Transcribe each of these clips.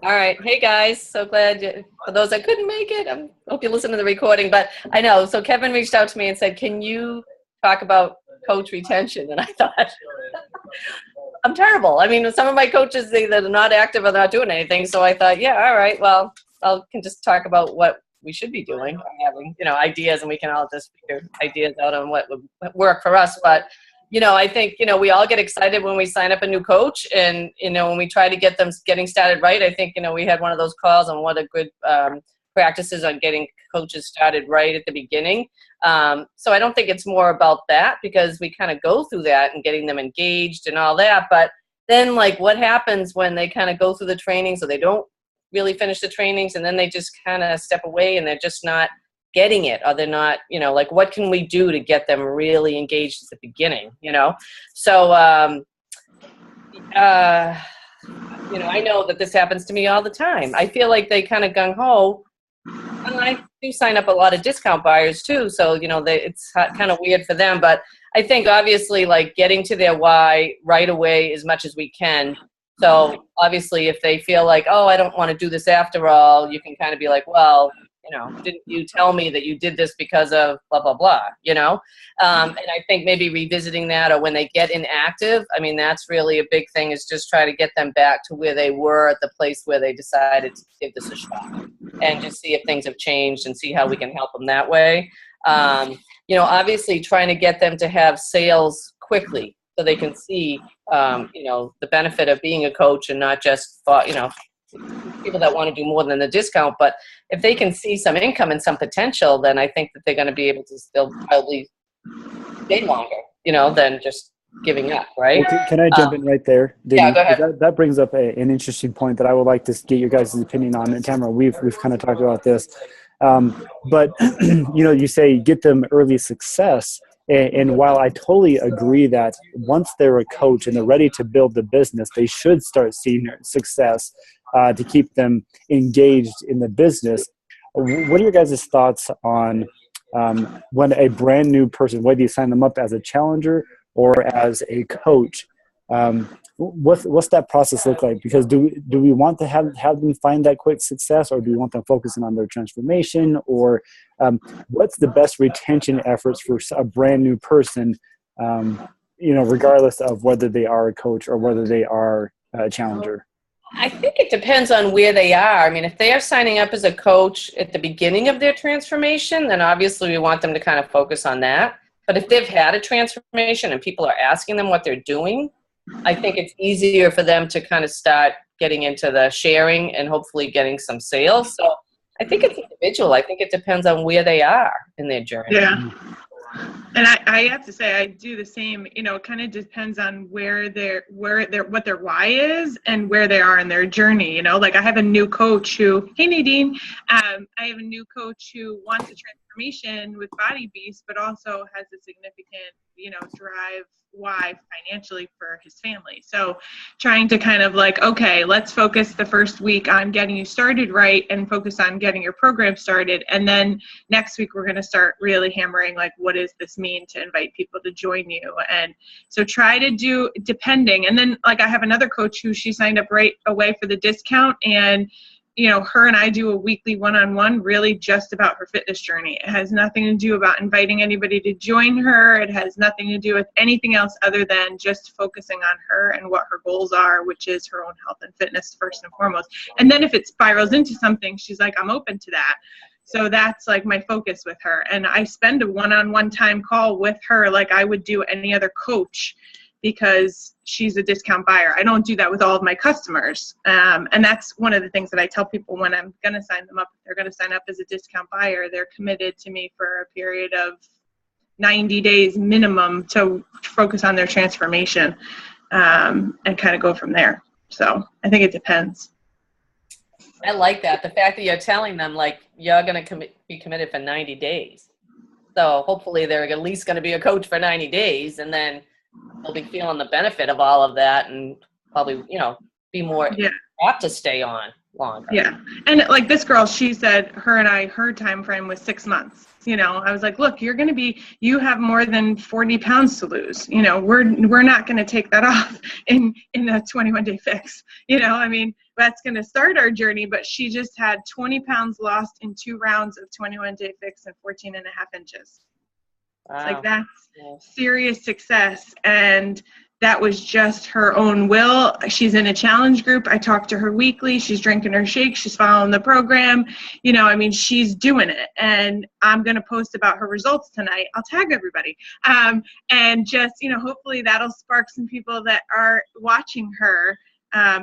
All right. Hey, guys. So glad for those that couldn't make it. I hope you listen to the recording. But I know. So Kevin reached out to me and said, can you talk about coach retention? And I thought, I'm terrible. I mean, some of my coaches, they are not active or they're not doing anything. So I thought, yeah, all right. Well, I can just talk about what we should be doing, having, ideas, and we can all just figure ideas out on what would work for us. But I think, we all get excited when we sign up a new coach and, when we try to get them getting started right. I think, we had one of those calls on what a good practices on getting coaches started right at the beginning. So I don't think it's more about that, because we kind of go through that and getting them engaged and all that. But then, like, what happens when they kind of go through the trainings or they don't really finish the trainings and then they just kind of step away and they're just not getting it, or they're not, like, what can we do to get them really engaged at the beginning, So, I know that this happens to me all the time. I feel like they kind of gung-ho, and I do sign up a lot of discount buyers too. So, it's kind of weird for them, but I think obviously, like, getting to their why right away as much as we can. So obviously if they feel like, oh, I don't want to do this after all, you can kind of be like, well, didn't you tell me that you did this because of blah, blah, blah, And I think maybe revisiting that, or when they get inactive, I mean, that's really a big thing, is just try to get them back to where they were at the place where they decided to give this a shot, and just see if things have changed and see how we can help them that way. Obviously trying to get them to have sales quickly so they can see, the benefit of being a coach, and not just, people that want to do more than the discount. But if they can see some income and some potential, then I think that they're going to be able to still probably stay longer, than just giving up, right? Well, can I jump in right there, Diddy? Yeah, go ahead. That brings up an interesting point that I would like to get your guys' opinion on. And Tamara, we've kind of talked about this. But, you say get them early success. And while I totally agree that once they're a coach and they're ready to build the business, they should start seeing success to keep them engaged in the business. What are your guys' thoughts on when a brand new person, whether you sign them up as a challenger or as a coach, what's that process look like? Because do we want to have them find that quick success, or do we want them focusing on their transformation, or what's the best retention efforts for a brand new person, regardless of whether they are a coach or whether they are a challenger? I think it depends on where they are. I mean, if they are signing up as a coach at the beginning of their transformation, then obviously we want them to kind of focus on that. But if they've had a transformation and people are asking them what they're doing, I think it's easier for them to kind of start getting into the sharing and hopefully getting some sales. So I think it's individual. I think it depends on where they are in their journey. Yeah. And I have to say, I do the same. It kind of depends on what their why is and where they are in their journey. Like, I have a new coach who, hey Nadine, I have a new coach who wants a transformation with Body Beast, but also has a significant, drive why financially for his family. So trying to kind of like, okay, let's focus the first week on getting you started right and focus on getting your program started. And then next week, we're going to start really hammering, like, what does this mean to invite people to join you? And so try to do depending. And then, like, I have another coach who she signed up right away for the discount, and her and I do a weekly one-on-one really just about her fitness journey. It has nothing to do about inviting anybody to join her. It has nothing to do with anything else other than just focusing on her and what her goals are, which is her own health and fitness first and foremost. And then if it spirals into something, she's like, I'm open to that. So that's like my focus with her. And I spend a one-on-one time call with her like I would do any other coach, because she's a discount buyer. I don't do that with all of my customers. And that's one of the things that I tell people when I'm going to sign them up. If they're going to sign up as a discount buyer, they're committed to me for a period of 90 days minimum to focus on their transformation, and kind of go from there. So I think it depends. I like that. The fact that you're telling them, like, you're going to be committed for 90 days. So hopefully they're at least going to be a coach for 90 days, and then they'll be feeling the benefit of all of that, and probably, be more apt to stay on. longer. Yeah. And like this girl, she said her time frame was 6 months. I was like, look, you have more than 40 pounds to lose. We're not going to take that off in a 21-day fix. That's going to start our journey. But she just had 20 pounds lost in 2 rounds of 21-day fix and 14 and a half inches. Wow. It's like that's serious success. And that was just her own will. She's in a challenge group. I talk to her weekly. She's drinking her shake. She's following the program. She's doing it. And I'm going to post about her results tonight. I'll tag everybody. And just, hopefully that'll spark some people that are watching her,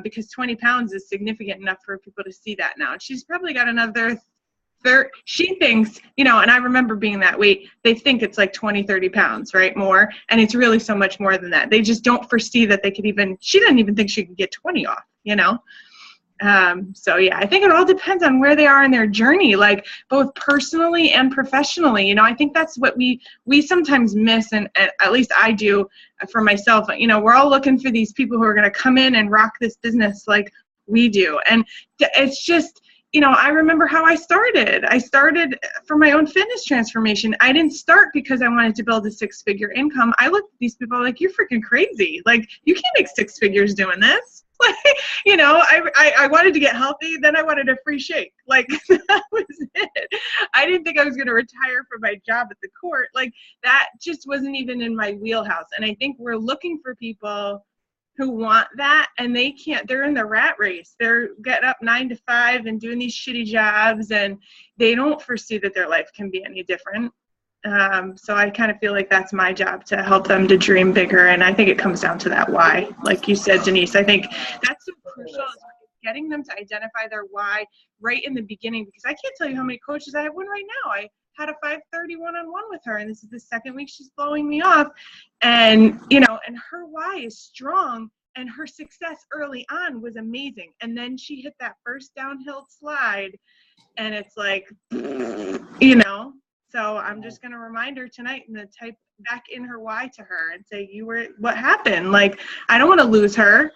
because 20 pounds is significant enough for people to see that now. And she's probably got another she thinks, and I remember being that weight, they think it's like 20, 30 pounds, right? More. And it's really so much more than that. They just don't foresee that they could she didn't even think she could get 20 off, So yeah, I think it all depends on where they are in their journey, like both personally and professionally. I think that's what we sometimes miss. And at least I do for myself. We're all looking for these people who are going to come in and rock this business like we do. And it's just, I remember how I started. I started for my own fitness transformation. I didn't start because I wanted to build a 6-figure income. I looked at these people like, you're freaking crazy. Like, you can't make 6 figures doing this. Like, I wanted to get healthy. Then I wanted a free shake. Like, that was it. I didn't think I was going to retire from my job at the court. Like, that just wasn't even in my wheelhouse. And I think we're looking for people who want that, and they can't. They're in the rat race. They're getting up 9 to 5 and doing these shitty jobs, and they don't foresee that their life can be any different. So I kind of feel like that's my job, to help them to dream bigger. And I think it comes down to that why, like you said, Denise. I think that's so crucial, is getting them to identify their why right in the beginning, because I can't tell you how many coaches I have one right now. I had a 5:30 one-on-one with her, and this is the second week she's blowing me off. And and her why is strong, and her success early on was amazing. And then she hit that first downhill slide, and it's like, So I'm just going to remind her tonight and type back in her why to her and say, what happened? Like, I don't want to lose her.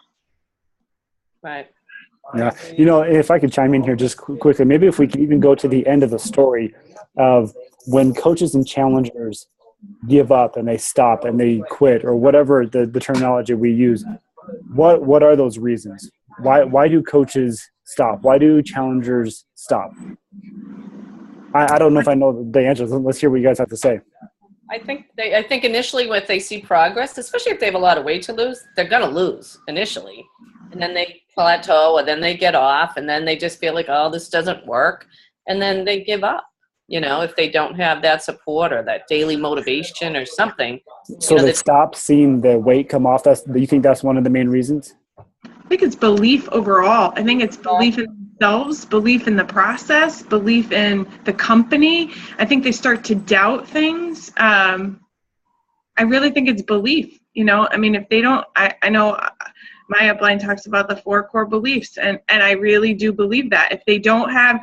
Right. Yeah. If I could chime in here just quickly, maybe if we could even go to the end of the story of when coaches and challengers give up and they stop and they quit, or whatever the terminology we use. What are those reasons? Why do coaches stop? Why do challengers stop? I don't know if I know the answers. Let's hear what you guys have to say. I think initially when they see progress, especially if they have a lot of weight to lose, they're going to lose initially. And then they plateau, and then they get off, and then they just feel like, oh, this doesn't work. And then they give up, if they don't have that support or that daily motivation or something. So they stop seeing the weight come off. Do you think that's one of the main reasons? I think it's belief overall. I think it's belief in themselves, belief in the process, belief in the company. I think they start to doubt things. I really think it's belief. If they don't, I know my upline talks about the 4 core beliefs, and I really do believe that. If they don't have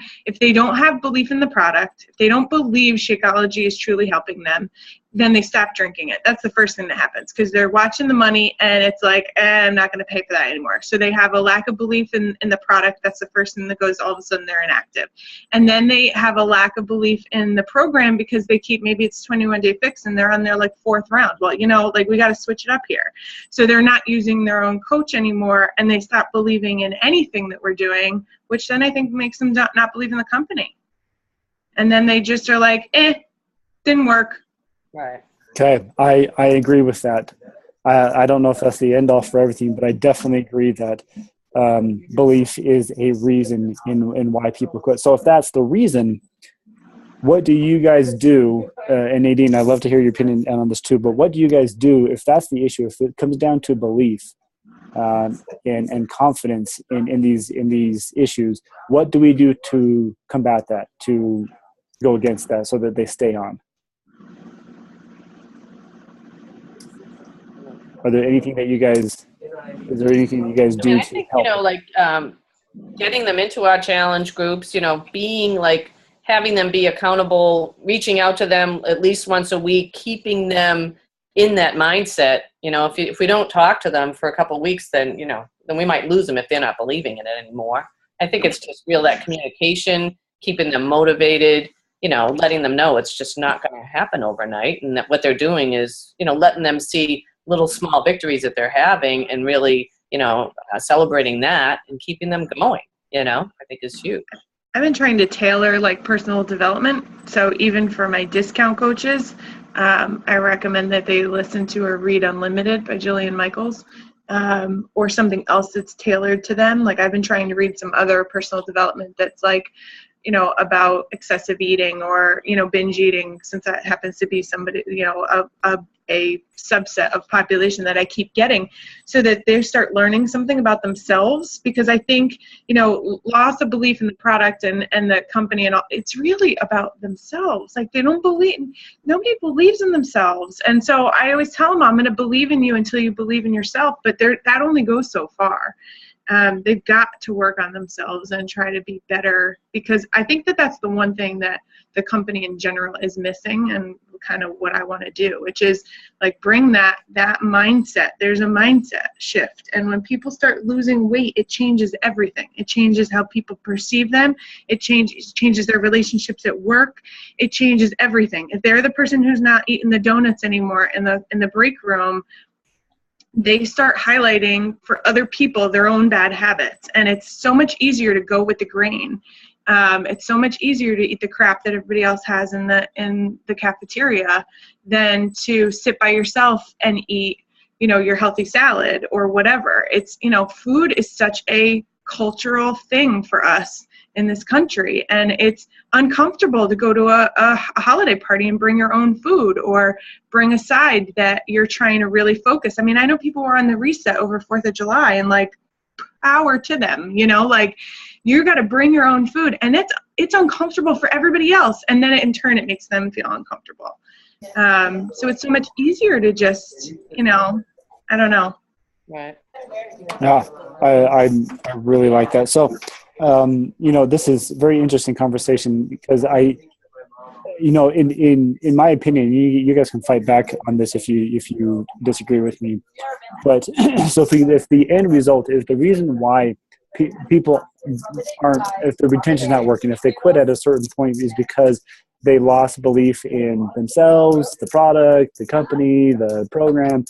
belief in the product, if they don't believe Shakeology is truly helping them, then they stop drinking it. That's the first thing that happens, because they're watching the money and it's like, I'm not going to pay for that anymore. So they have a lack of belief in the product. That's the first thing that goes, all of a sudden they're inactive. And then they have a lack of belief in the program, because they keep, maybe it's 21-day fix and they're on their 4th round. Well, we got to switch it up here. So they're not using their own coach anymore, and they stop believing in anything that we're doing, which then I think makes them not believe in the company. And then they just are like, didn't work. Right. Okay, I agree with that. I don't know if that's the end all for everything, but I definitely agree that belief is a reason in why people quit. So if that's the reason, what do you guys do? And Nadine, I'd love to hear your opinion on this too, but what do you guys do if that's the issue, if it comes down to belief and confidence in these issues? What do we do to combat that, to go against that so that they stay on? Is there anything you guys do I think, to help? Getting them into our challenge groups, being having them be accountable, reaching out to them at least once a week, keeping them in that mindset. If we don't talk to them for a couple of weeks, then we might lose them if they're not believing in it anymore. I think it's just real, that communication, keeping them motivated, letting them know it's just not going to happen overnight, and that what they're doing is, letting them see little small victories that they're having, and really, celebrating that and keeping them going, I think is huge. I've been trying to tailor like personal development. So even for my discount coaches, I recommend that they listen to or read Unlimited by Jillian Michaels, or something else that's tailored to them. Like I've been trying to read some other personal development that's like, about excessive eating or, binge eating, since that happens to be somebody, a subset of population that I keep getting, so that they start learning something about themselves. Because I think, loss of belief in the product and the company and all, it's really about themselves. Like nobody believes in themselves. And so I always tell them, I'm going to believe in you until you believe in yourself. But that only goes so far. They've got to work on themselves and try to be better, because I think that that's the one thing that the company in general is missing, and kind of what I want to do, which is like bring that mindset. There's a mindset shift. And when people start losing weight, it changes everything. It changes how people perceive them. It changes their relationships at work. It changes everything. If they're the person who's not eating the donuts anymore in the break room, they start highlighting for other people their own bad habits. And it's so much easier to go with the grain. It's so much easier to eat the crap that everybody else has in the cafeteria than to sit by yourself and eat, your healthy salad or whatever. It's, food is such a cultural thing for us in this country, and it's uncomfortable to go to a holiday party and bring your own food, or bring a side that you're trying to really focus. I mean, I know people were on the reset over 4th of July, and like, power to them, like you got to bring your own food, and it's uncomfortable for everybody else, and then in turn it makes them feel uncomfortable. So it's so much easier to just, I don't know. Right. Yeah, I really like that. So, this is a very interesting conversation, because in my opinion, you guys can fight back on this if you disagree with me. But so if the end result is the reason why people aren't, if the retention's not working, if they quit at a certain point, is because they lost belief in themselves, the product, the company, the program,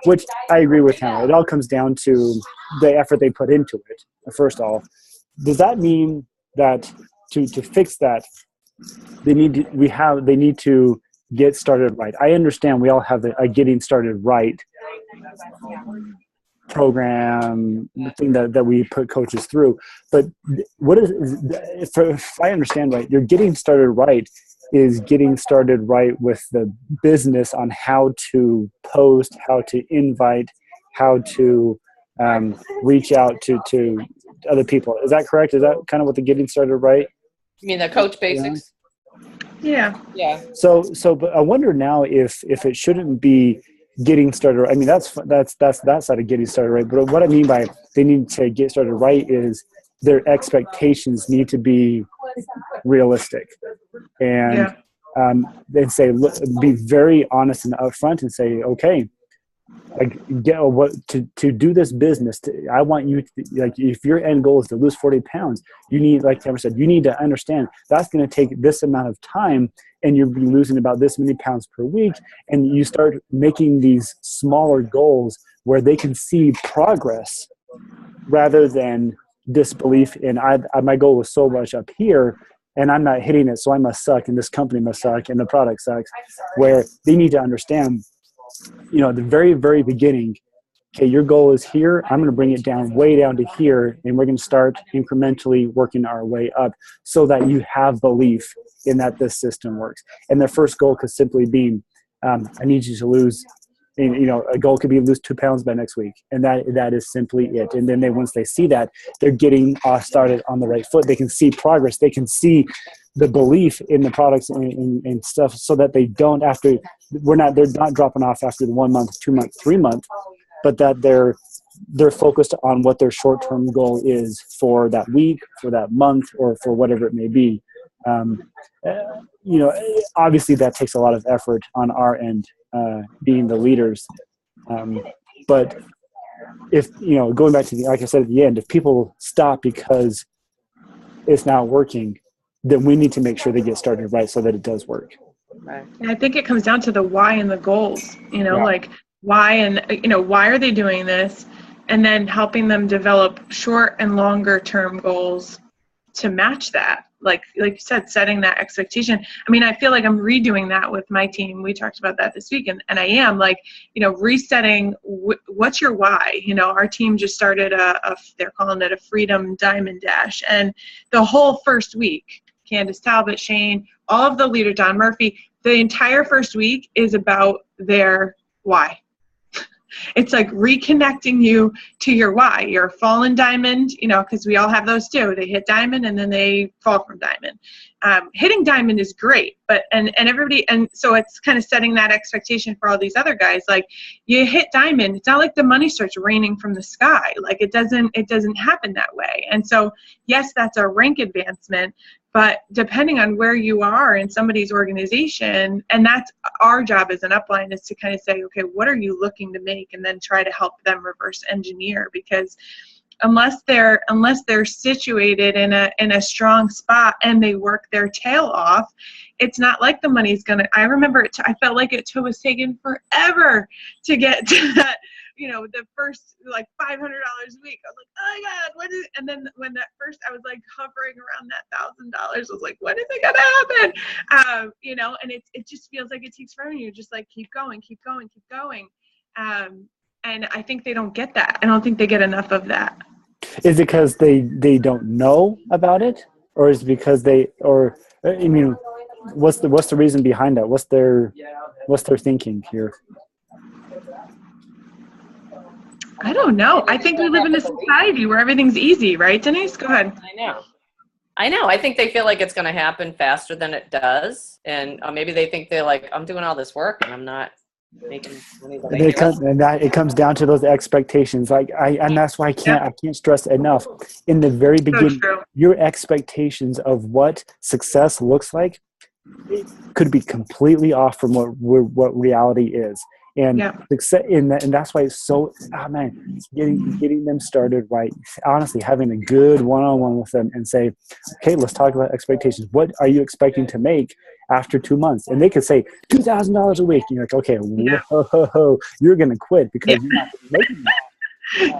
which I agree with Hannah. It all comes down to the effort they put into it, first of all. Does that mean that to fix that, they need to get started right? I understand we all have a getting started right program thing that we put coaches through, but what is, if I understand right, you're getting started right is getting started right with the business on how to post, how to invite, how to reach out to other people. Is that correct? Is that kind of what the getting started right? You mean the coach basics? Yeah. Yeah. So, but I wonder now if it shouldn't be getting started. I mean, that's that side of getting started right. But what I mean by they need to get started right is their expectations need to be realistic, and then say, look, be very honest and upfront, and say, okay, like to do this business. I want you to, like, if your end goal is to lose 40 pounds, you need, like Tamara said, you need to understand that's going to take this amount of time, and you'll be losing about this many pounds per week. And you start making these smaller goals where they can see progress rather than disbelief in my goal was so much up here and I'm not hitting it, so I must suck, and this company must suck, and the product sucks. Where they need to understand, at the very, very beginning, okay, your goal is here. I'm going to bring it down, way down to here, and we're going to start incrementally working our way up so that you have belief in that this system works. And their first goal could simply be, I need you to lose, a goal could be lose 2 pounds by next week. And that is simply it. And then once they see that, they're getting started on the right foot. They can see progress. They can see the belief in the products and stuff, so that they don't they're not dropping off after the 1 month, 2 month, 3 month, but that they're focused on what their short-term goal is for that week, for that month, or for whatever it may be. Obviously that takes a lot of effort on our end, being the leaders. But if, going back to like I said at the end, if people stop because it's not working, then we need to make sure they get started right so that it does work. Right. And I think it comes down to the why and the goals, Yeah. like why and, why are they doing this? And then helping them develop short and longer term goals to match that. Like you said, setting that expectation. I mean, I feel like I'm redoing that with my team. We talked about that this week, and I am like, resetting what's your why? Our team just started they're calling it a Freedom Diamond Dash. And the whole first week, Candace Talbot, Shane, all of the leaders, Don Murphy, the entire first week is about their why. It's like reconnecting you to your why. You're a fallen diamond, because we all have those too. They hit diamond and then they fall from diamond. Hitting diamond is great, but and everybody, and so it's kind of setting that expectation for all these other guys. Like, you hit diamond, it's not like the money starts raining from the sky. Like, it doesn't happen that way. And so yes, that's a rank advancement, but depending on where you are in somebody's organization, and that's our job as an upline, is to kind of say, okay, what are you looking to make, and then try to help them reverse engineer. Because unless they're situated in a strong spot and they work their tail off, it's not like the money's gonna. I remember I felt like it was taking forever to get to that. The first like $500 a week. I was like, oh my God, what is it? And then when that first, I was like hovering around that $1,000. I was like, when is it gonna happen? And it just feels like it takes forever. You just like keep going. And I think they don't get that. I don't think they get enough of that. Is it because they don't know about it, or is it because what's the reason behind that? What's their thinking here? I don't know. I think we live in a society where everything's easy, right, Denise? Go ahead. I know. I think they feel like it's going to happen faster than it does. And maybe they think they're like, I'm doing all this work and I'm not making money. It comes down to those expectations. And that's why I can't stress enough. In the very beginning, your expectations of what success looks like, it could be completely off from what reality is. And success, and that's why it's so, getting them started right. Honestly, having a good one-on-one with them and say, okay, let's talk about expectations. What are you expecting to make after 2 months? And they could say $2,000 a week. And you're like, okay, whoa, you're going to quit because you're not making that.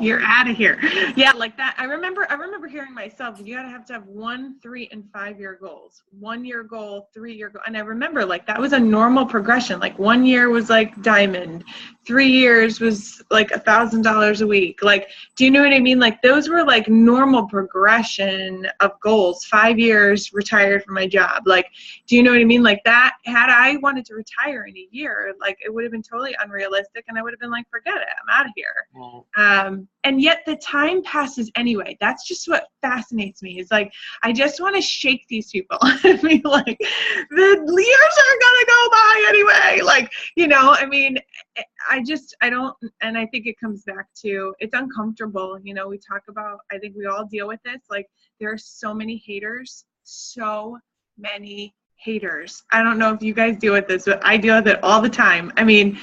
You're out of here. Yeah, like that. I remember hearing myself, you gotta have to have 1, 3, and 5 year goals. 1 year goal, 3 year goal. And I remember like that was a normal progression. Like 1 year was like diamond, 3 years was like $1,000 a week. Like, do you know what I mean? Like those were like normal progression of goals. 5 years retired from my job. Like, do you know what I mean? Like that, had I wanted to retire in a year, like it would have been totally unrealistic and I would have been like, forget it, I'm out of here. And yet the time passes anyway. That's just what fascinates me. Is like, I just want to shake these people. I mean, like, the years are gonna go by anyway. Like, I mean, I don't, and I think it comes back to, it's uncomfortable. We talk about, I think we all deal with this. Like, there are so many haters. I don't know if you guys deal with this, but I deal with it all the time. I mean,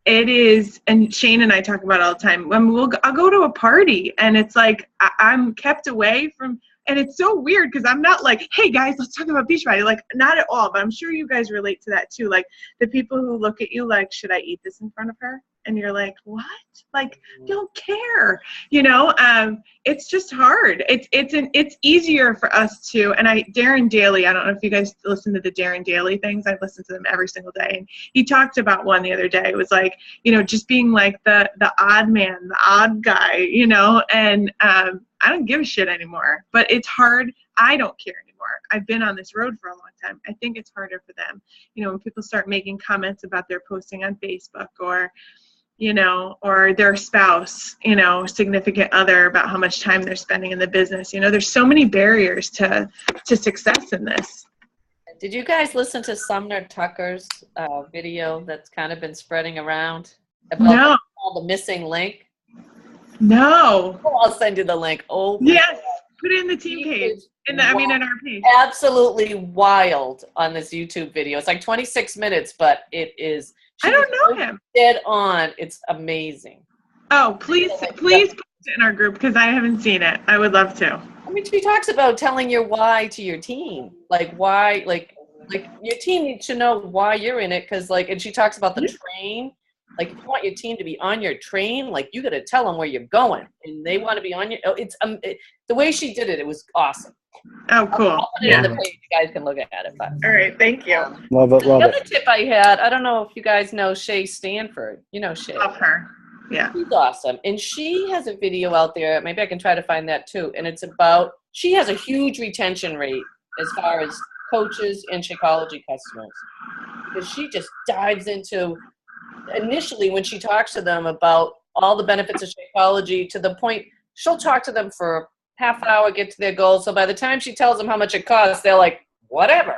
it is, and Shane and I talk about it all the time. I'll go to a party and it's like I'm kept away from, and it's so weird because I'm not like, hey guys, let's talk about Beachbody. Like, not at all, but I'm sure you guys relate to that too. Like the people who look at you like, should I eat this in front of her? And you're like, what? Like, don't care. It's just hard. It's easier for us to, and Darren Daly, I don't know if you guys listen to the Darren Daly things. I listen to them every single day. And he talked about one the other day. It was like, just being like the odd man, the odd guy, and I don't give a shit anymore, but it's hard. I don't care anymore. I've been on this road for a long time. I think it's harder for them. When people start making comments about their posting on Facebook or their spouse, significant other, about how much time they're spending in the business. There's so many barriers to success in this. Did you guys listen to Sumner Tucker's video that's kind of been spreading around about the missing link? No. I'll send you the link. Oh, yes. Put it in the team page. In our page. Absolutely wild on this YouTube video. It's like 26 minutes, but it is. I don't know him. Dead on. It's amazing. Oh, please post it in our group because I haven't seen it. I would love to. I mean, she talks about telling your why to your team, like why, like your team needs to know why you're in it, because and she talks about the train. Like, if you want your team to be on your train, like, you got to tell them where you're going, and they want to be on your. It's the way she did it. It was awesome. Oh, cool. I'll put it in the page. You guys can look at it. But all right, thank you. Love it. the other tip I had, I don't know if you guys know Shay Stanford. You know Shay. Love her. Yeah. She's awesome, and she has a video out there. Maybe I can try to find that too. And it's about, she has a huge retention rate as far as coaches and Shakeology customers, because she just dives into, initially when she talks to them about all the benefits of Shakeology, to the point she'll talk to them for half an hour, get to their goal. So by the time she tells them how much it costs, they're like, whatever.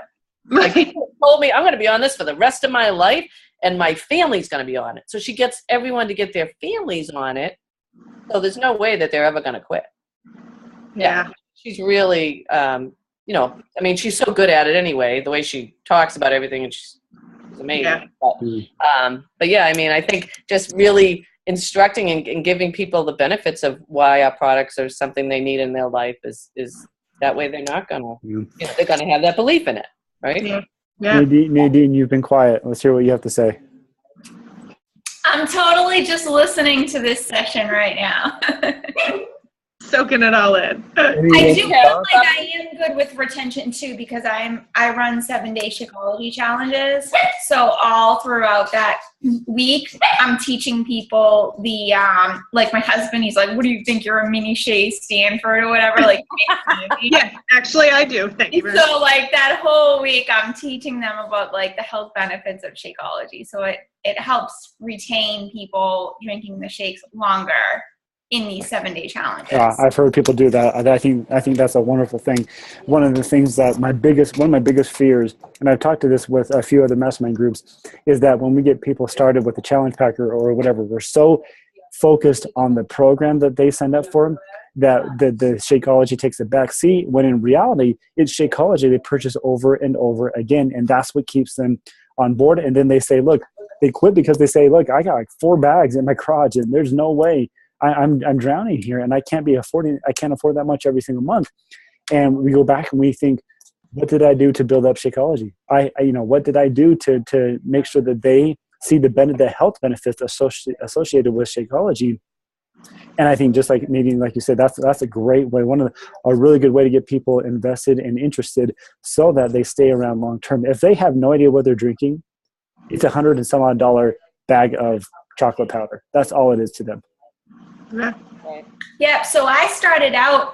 Like, people told me I'm going to be on this for the rest of my life, and my family's going to be on it. So she gets everyone to get their families on it. So there's no way that they're ever going to quit. Yeah. She's really, I mean, she's so good at it anyway, the way she talks about everything, and she's amazing. Yeah. But yeah, I mean, I think just really instructing and giving people the benefits of why our products are something they need in their life is that way they're not going to, they're going to have that belief in it, right? Yeah. Yeah. Nadine, you've been quiet. Let's hear what you have to say. I'm totally just listening to this session right now. Soaking it all in. I do feel like I am good with retention too, because I run 7-day Shakeology challenges. So all throughout that week, I'm teaching people the like my husband, he's like, "What do you think? You're a mini Shay Stanford or whatever?" Like, yeah, actually I do. Thank you very much. So like that whole week, I'm teaching them about like the health benefits of Shakeology. So it helps retain people drinking the shakes longer in these 7-day challenges. I've heard people do that. I think that's a wonderful thing. One of the things that one of my biggest fears, and I've talked to this with a few other mastermind groups, is that when we get people started with the challenge packer or whatever, we're so focused on the program that they signed up for that the Shakeology takes a back seat, when in reality it's Shakeology they purchase over and over again, and that's what keeps them on board. And then they say, look, they quit because they say, look, I got like 4 bags in my garage and there's no way I'm drowning here, and I can't afford that much every single month. And we go back and we think, what did I do to build up Shakeology? What did I do to make sure that they see the health benefits associated with Shakeology? And I think, just like Nadine, like you said, that's a great way, a really good way to get people invested and interested, so that they stay around long term. If they have no idea what they're drinking, it's $100 and some odd bag of chocolate powder. That's all it is to them. Yeah. Yep. So I started out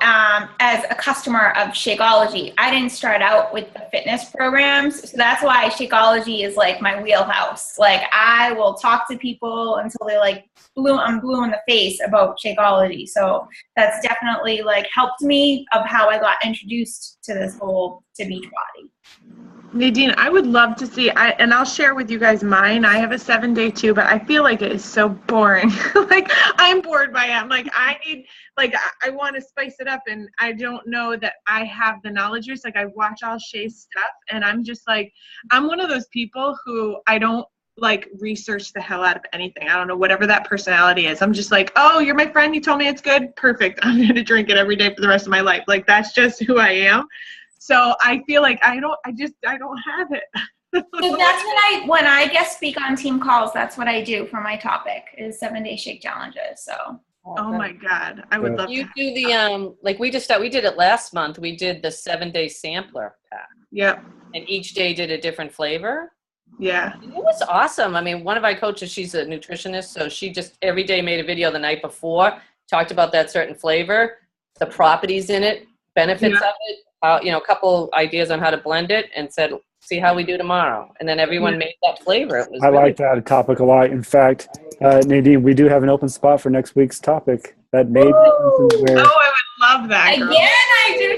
as a customer of Shakeology. I didn't start out with the fitness programs. So that's why Shakeology is like my wheelhouse. Like, I will talk to people until they I'm blue in the face about Shakeology. So that's definitely helped me of how I got introduced to this whole to Beachbody. Nadine, I would love to see, and I'll share with you guys mine. I have a 7-day too, but I feel like it is so boring. I'm bored by it. I'm like, I want to spice it up, and I don't know that I have the knowledge. It's like, I watch all Shay's stuff, and I'm just like, I'm one of those people who I don't research the hell out of anything. I don't know, whatever that personality is. I'm just like, oh, you're my friend. You told me it's good. Perfect. I'm going to drink it every day for the rest of my life. That's just who I am. So I feel like I don't have it. So that's when I guest speak on team calls. That's what I do for my topic is 7-day shake challenges. So. Oh my God, I would love. You do the we did it last month. We did the 7-day sampler pack. Yep. And each day did a different flavor. Yeah. It was awesome. I mean, one of our coaches, she's a nutritionist, so she just every day made a video the night before, talked about that certain flavor, the properties in it, benefits of it. A couple ideas on how to blend it, and said, see how we do tomorrow. And then everyone made that flavor. It was like that topic a lot. In fact, Nadine, we do have an open spot for next week's topic. That may be something where... Oh, I would love that. Girl. Again, I do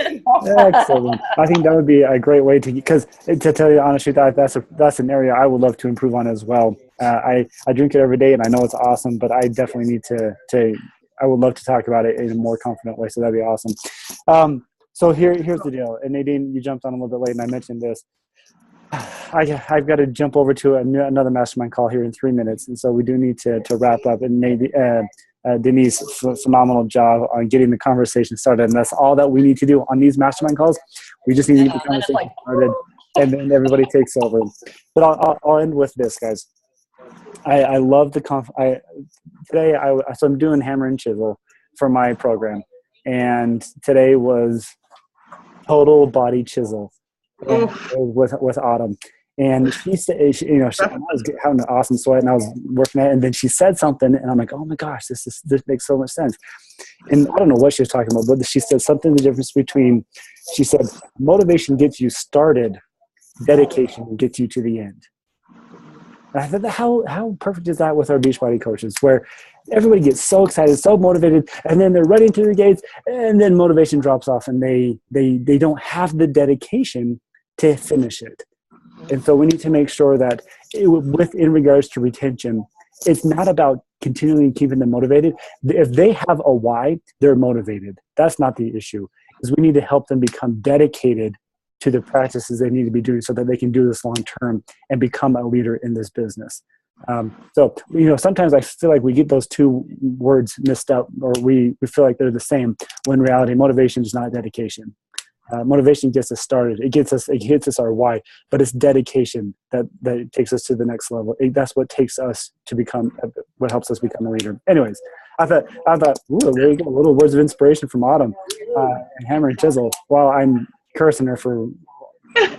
too. Excellent. I think that would be a great way to tell you honestly, that's an area I would love to improve on as well. I drink it every day, and I know it's awesome, but I definitely need to I would love to talk about it in a more confident way, so that'd be awesome. So here's the deal. And Nadine, you jumped on a little bit late, and I mentioned this. I've got to jump over to another mastermind call here in 3 minutes, and so we do need to wrap up. And maybe Denise, phenomenal job on getting the conversation started, and that's all that we need to do on these mastermind calls. We just need to get the conversation started, and then everybody takes over. But I'll end with this, guys. I love the today. So I'm doing hammer and chisel for my program, and today was total body chisel with Autumn. And she said, I was having an awesome sweat, and I was working at it. And then she said something, and I'm like, oh my gosh, this makes so much sense. And I don't know what she was talking about, but she said something, the difference between, she said, motivation gets you started, dedication gets you to the end. And I thought, how perfect is that with our Beachbody coaches, where everybody gets so excited, so motivated, and then they're running through the gates, and then motivation drops off, and they don't have the dedication to finish it. And so we need to make sure that in regards to retention, it's not about continually keeping them motivated. If they have a why, they're motivated. That's not the issue. Is we need to help them become dedicated to the practices they need to be doing so that they can do this long term and become a leader in this business. So sometimes I feel like we get those two words mixed up, or we feel like they're the same, when in reality motivation is not dedication. Motivation gets us started. It gets us our why, but it's dedication that takes us to the next level. That's what takes us to become, what helps us become a leader. Anyways, I thought, ooh, there you go, little words of inspiration from Autumn and hammer and chisel. While I'm cursing her for. Is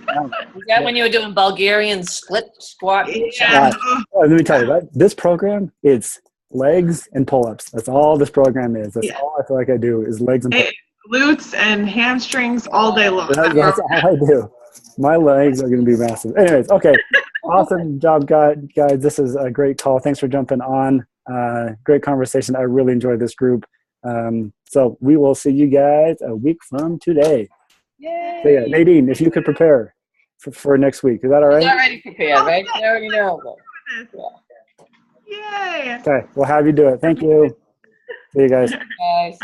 that when you were doing Bulgarian split squat? Yeah. Let me tell you, this program, it's legs and pull-ups. That's all this program is. That's all I feel like I do is legs and pull-ups. Glutes and hamstrings all day long. That's all I do. My legs are going to be massive. Anyways, okay. Awesome job, guys. This is a great call. Thanks for jumping on. Great conversation. I really enjoyed this group. So we will see you guys a week from today. Yay. So yeah, Nadine, if you could prepare for next week. Is that all right? She's already prepared, right? She already knows. Yay. Okay. We'll have you do it. Thank you. See you guys. Guys.